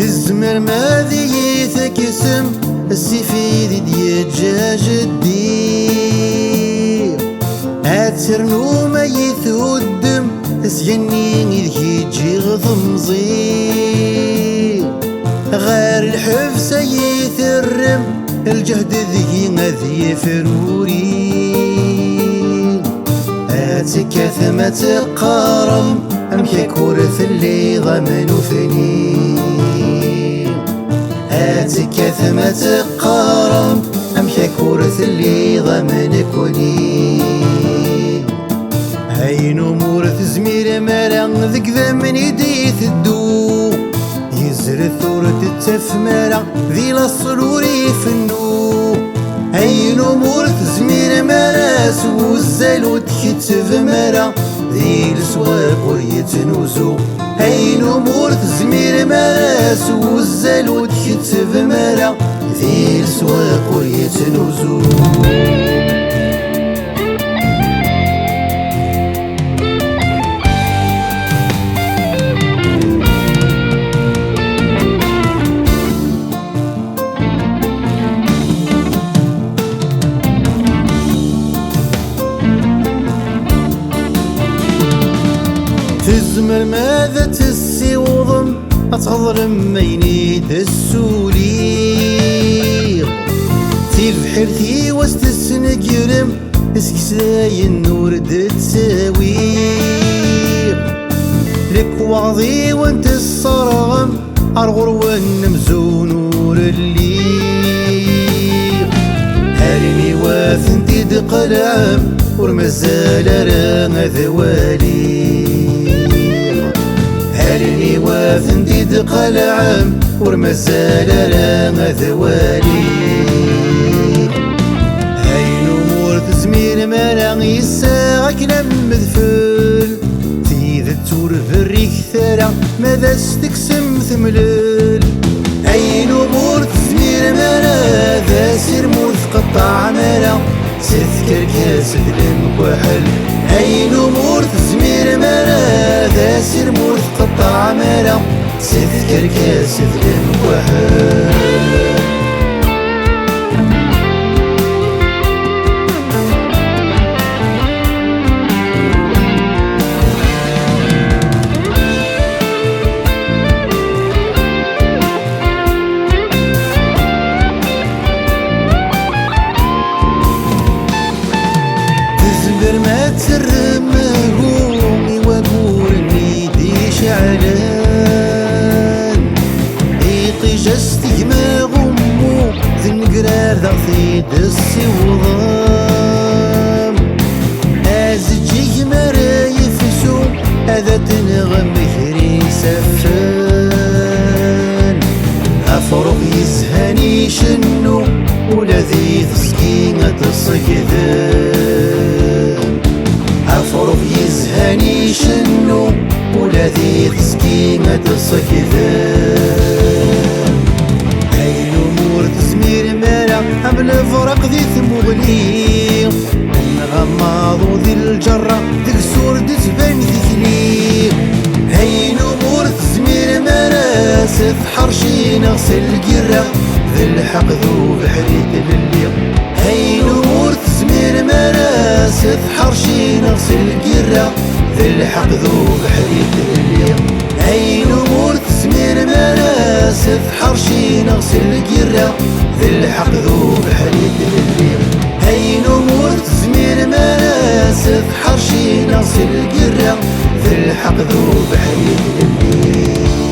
تزمر ما ذي ثكسم السفيد دي الدجاج الدير أترنو ما يثودم تسجني ذي يجي غضمزير غير الحفسة يثرم الجهد ذي غذي فروري أتكاثم تقارم أم كورث اللي ضمن وثني أتكاثم تقارم أم كورث اللي ضمن كوني هاي نمور تزمير مران ذك ذمن يدي ثدو يزر ثورة التفمرة ذي للصروري فنو هاي نمور تزمير مراس والزلود كتف مرة ذي السواق ويتنوزو هاي نمور تزمير مراس والزلود كتف مرة ذي السواق ويتنوزو تزمر ماذا تسي وضم أتغضرم ميني السوليغ تيف حرثي واستسنقرم اسكساي النور تساويغ لك وعظي وانت الصرغم أرغر ونمزو نور الليل هارني واثن تدق العام ورمزال رانا ذوالي هارني واثن تدق العام ورمزال رانا ذوالي هاي نمور تزمير مرا يساعك لمذفل تيذ التور فريك ثرى ماذا استقسم ثملل هاي نمور تزمير مرا ذا سير قطع مرا تذكر كاس المكحل هاي نمور تزمير مرا ذا سير قطع مرا تذكر كاس المكحل ما ترمهومي وقورني دي شعلان ايقي جستي ما غمو ذن قرار ضغطي دسي وضام ازجي مرا يفسو هذا تنغم خري سفان افرق يزهني شنو ولذي تسكينة الصيدان أفرق يزهني شنو ولذي تسكينة الصيدان هاي نمور تزمير مرا قبل فرق ذي ثمغلي الغماض وذي الجرة ذي السور تبان ذي ثليق هاي نمور تزمير مرا سفحر شي نغسل القرة ذي الحق ذو بحريت الليق هاي نمور تزمير مرا سفحر شي نغسل القرة ذي الحق ذو بحريت الليق هاي نمور تزمير مرا سفحر شي نغسل القرة ذي الحق ذو بحريت الليق هاي نمور تزمير مرا سفحر شي نغسل القرة ذي الحق ذو بحريت الليق